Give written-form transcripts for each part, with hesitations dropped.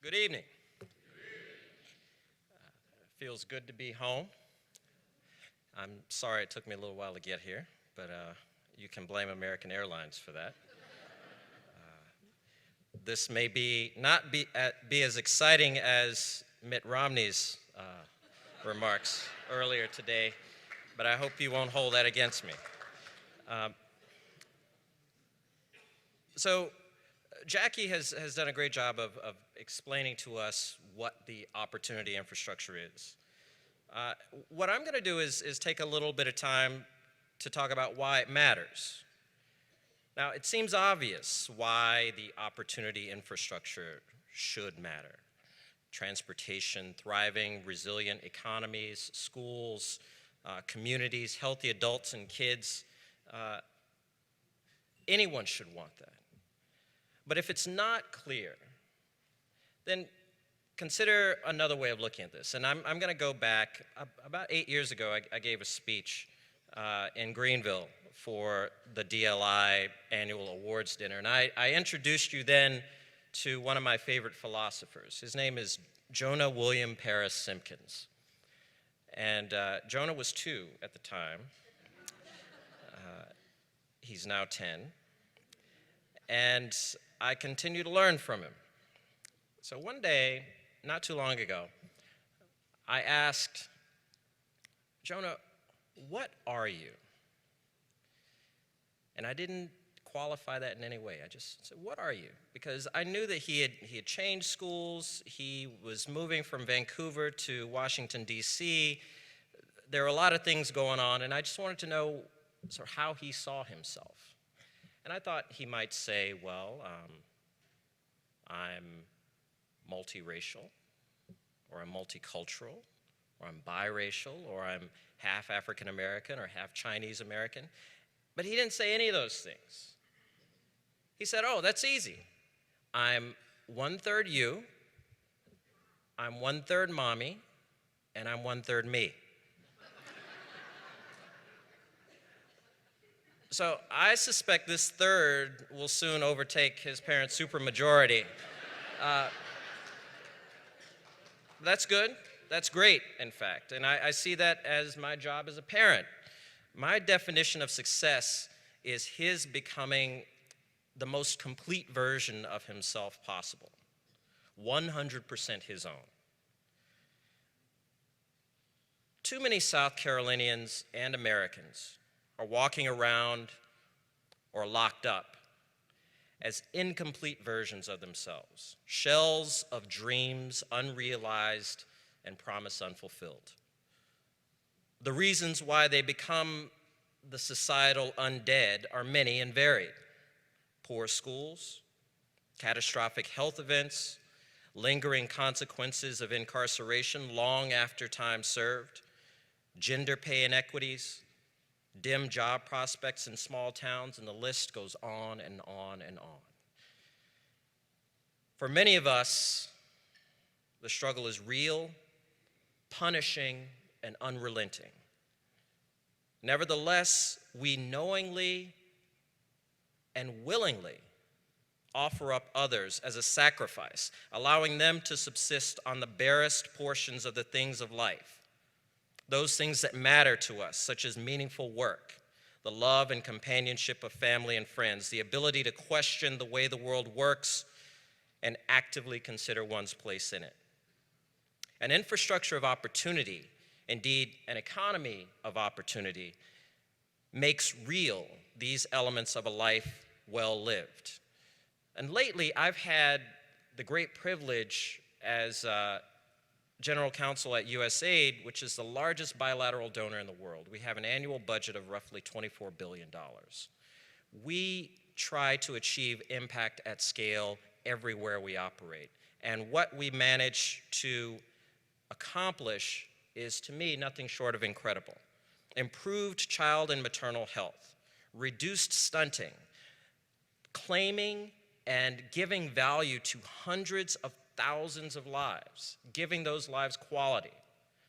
Good evening. Feels good to be home. I'm sorry it took me a little while to get here, but you can blame American Airlines for that. This may not be as exciting as Mitt Romney's remarks earlier today, but I hope you won't hold that against me. So Jackie has done a great job of explaining to us what the opportunity infrastructure is. What I'm going to do is take a little bit of time to talk about why it matters. Now, it seems obvious why the opportunity infrastructure should matter. Transportation, thriving, resilient economies, schools, communities, healthy adults and kids. Anyone should want that. But if it's not clear, then consider another way of looking at this. And I'm going to go back. About 8 years ago, I gave a speech in Greenville for the DLI annual awards dinner. And I introduced you then to one of my favorite philosophers. His name is Jonah William Paris Simpkins. And Jonah was 2 at the time. He's now 10. And I continue to learn from him. So one day, not too long ago, I asked, Jonah, what are you? And I didn't qualify that in any way. I just said, what are you? Because I knew that he had changed schools. He was moving from Vancouver to Washington, D.C. There were a lot of things going on, and I just wanted to know sort of how he saw himself. And I thought he might say, well, I'm multiracial, or I'm multicultural, or I'm biracial, or I'm half African American, or half Chinese American. But he didn't say any of those things. He said, oh, that's easy. I'm 1/3 you, I'm 1/3 mommy, and I'm 1/3 me. So I suspect this third will soon overtake his parents' supermajority. That's good. That's great, in fact. And I see that as my job as a parent. My definition of success is his becoming the most complete version of himself possible. 100% his own. Too many South Carolinians and Americans are walking around or locked up as incomplete versions of themselves, shells of dreams unrealized and promise unfulfilled. The reasons why they become the societal undead are many and varied. Poor schools, catastrophic health events, lingering consequences of incarceration long after time served, gender pay inequities, dim job prospects in small towns, and the list goes on and on and on. For many of us, the struggle is real, punishing, and unrelenting. Nevertheless, we knowingly and willingly offer up others as a sacrifice, allowing them to subsist on the barest portions of the things of life. Those things that matter to us, such as meaningful work, the love and companionship of family and friends, the ability to question the way the world works and actively consider one's place in it. An infrastructure of opportunity, indeed an economy of opportunity, makes real these elements of a life well lived. And lately, I've had the great privilege as General Counsel at USAID, which is the largest bilateral donor in the world. We have an annual budget of roughly $24 billion. We try to achieve impact at scale everywhere we operate. And what we manage to accomplish is, to me, nothing short of incredible. Improved child and maternal health, reduced stunting, claiming and giving value to hundreds of thousands of lives, giving those lives quality.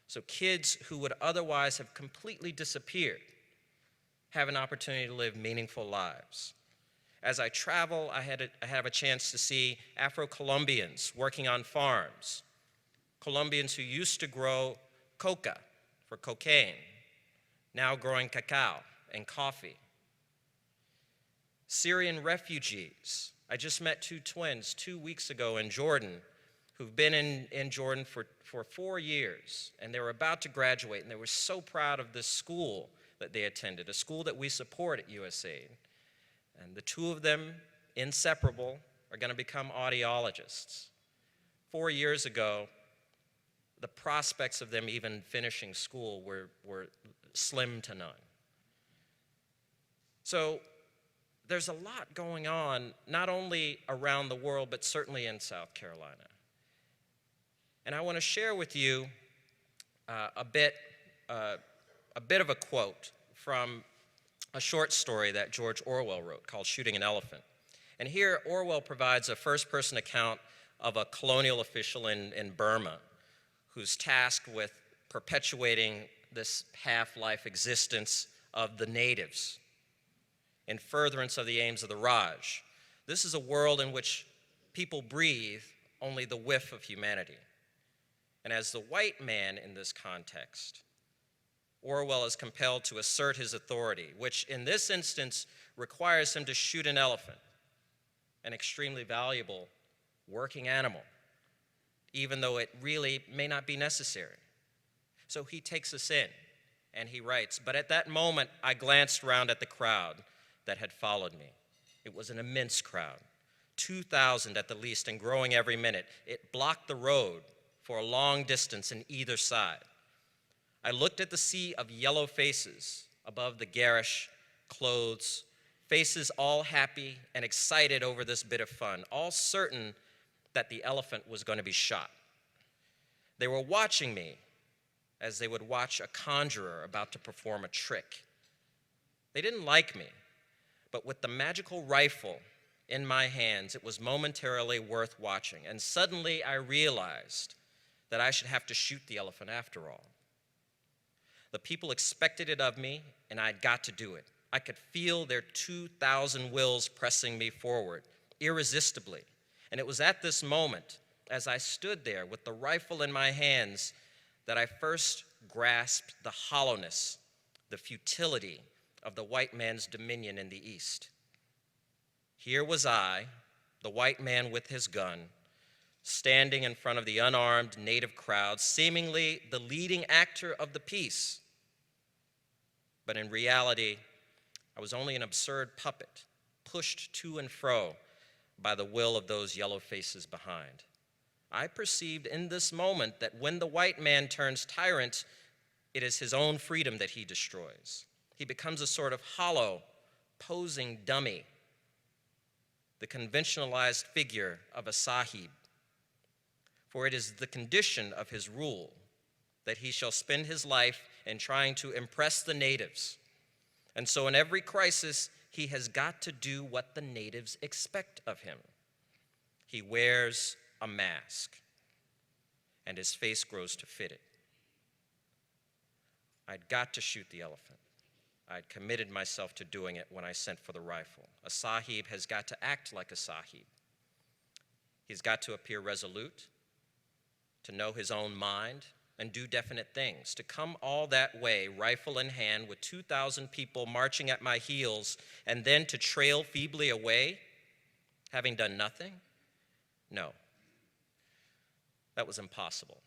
So kids who would otherwise have completely disappeared have an opportunity to live meaningful lives. As I travel, I have a chance to see Afro-Colombians working on farms, Colombians who used to grow coca for cocaine, now growing cacao and coffee. Syrian refugees. I just met two twins 2 weeks ago in Jordan who've been in Jordan for 4 years, and they were about to graduate, and they were so proud of this school that they attended, a school that we support at USAID. And the two of them, inseparable, are going to become audiologists. 4 years ago, the prospects of them even finishing school were slim to none. So there's a lot going on, not only around the world, but certainly in South Carolina. And I want to share with you a bit of a quote from a short story that George Orwell wrote called Shooting an Elephant. And here Orwell provides a first-person account of a colonial official in Burma who's tasked with perpetuating this half-life existence of the natives in furtherance of the aims of the Raj. This is a world in which people breathe only the whiff of humanity. And as the white man in this context, Orwell is compelled to assert his authority, which in this instance requires him to shoot an elephant, an extremely valuable working animal, even though it really may not be necessary. So he takes us in, and he writes, "But at that moment, I glanced round at the crowd that had followed me. It was an immense crowd, 2,000 at the least, and growing every minute. It blocked the road for a long distance on either side. I looked at the sea of yellow faces above the garish clothes, faces all happy and excited over this bit of fun, all certain that the elephant was going to be shot. They were watching me as they would watch a conjurer about to perform a trick. They didn't like me, but with the magical rifle in my hands, it was momentarily worth watching. And suddenly I realized that I should have to shoot the elephant after all. The people expected it of me, and I'd got to do it. I could feel their 2,000 wills pressing me forward, irresistibly. And it was at this moment, as I stood there with the rifle in my hands, that I first grasped the hollowness, the futility of the white man's dominion in the East. Here was I, the white man with his gun, standing in front of the unarmed native crowd, seemingly the leading actor of the piece. But in reality, I was only an absurd puppet, pushed to and fro by the will of those yellow faces behind. I perceived in this moment that when the white man turns tyrant, it is his own freedom that he destroys. He becomes a sort of hollow, posing dummy, the conventionalized figure of a sahib. For it is the condition of his rule that he shall spend his life in trying to impress the natives. And so in every crisis, he has got to do what the natives expect of him. He wears a mask, and his face grows to fit it. I'd got to shoot the elephant. I'd committed myself to doing it when I sent for the rifle. A sahib has got to act like a sahib. He's got to appear resolute, to know his own mind, and do definite things. To come all that way, rifle in hand, with 2,000 people marching at my heels, and then to trail feebly away, having done nothing? No. That was impossible.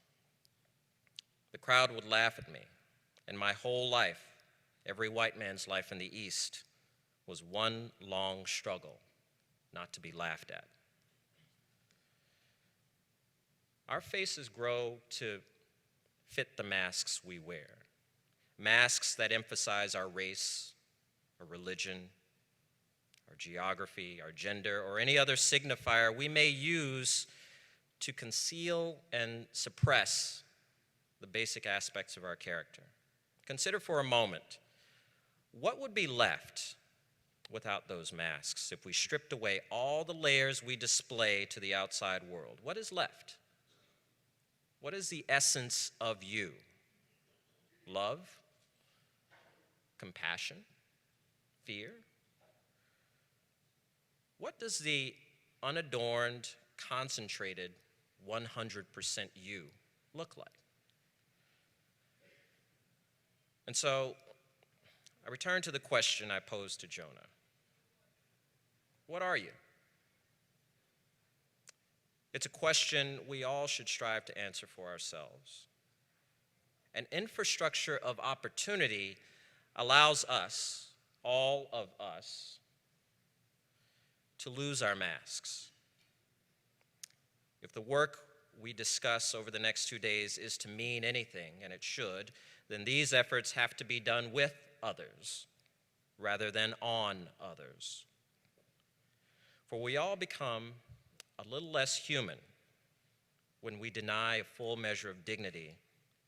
The crowd would laugh at me, and my whole life, every white man's life in the East, was one long struggle not to be laughed at. Our faces grow to fit the masks we wear, masks that emphasize our race, our religion, our geography, our gender, or any other signifier we may use to conceal and suppress the basic aspects of our character. Consider for a moment, what would be left without those masks if we stripped away all the layers we display to the outside world? What is left? What is the essence of you? Love? Compassion? Fear? what does the unadorned, concentrated 100% you look like? And so I return to the question I posed to Jonah. What are you? It's a question we all should strive to answer for ourselves. An infrastructure of opportunity allows us, all of us, to lose our masks. If the work we discuss over the next 2 days is to mean anything, and it should, then these efforts have to be done with others rather than on others. For we all become a little less human when we deny a full measure of dignity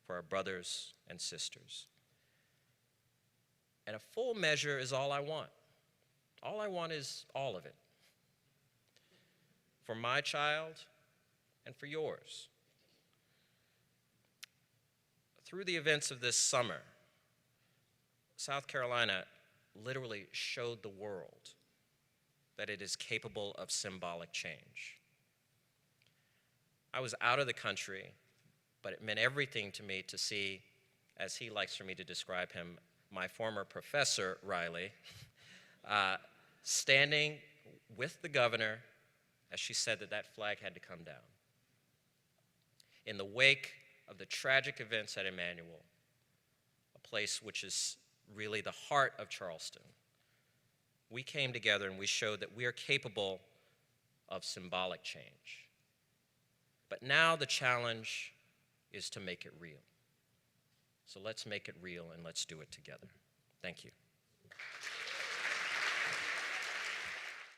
for our brothers and sisters. And a full measure is all I want. All I want is all of it. For my child and for yours. Through the events of this summer, South Carolina literally showed the world that it is capable of symbolic change. I was out of the country, but it meant everything to me to see, as he likes for me to describe him, my former professor, Riley, standing with the governor as she said that that flag had to come down. In the wake of the tragic events at Emmanuel, a place which is really the heart of Charleston, we came together and we showed that we are capable of symbolic change. But now the challenge is to make it real. So let's make it real and let's do it together. Thank you.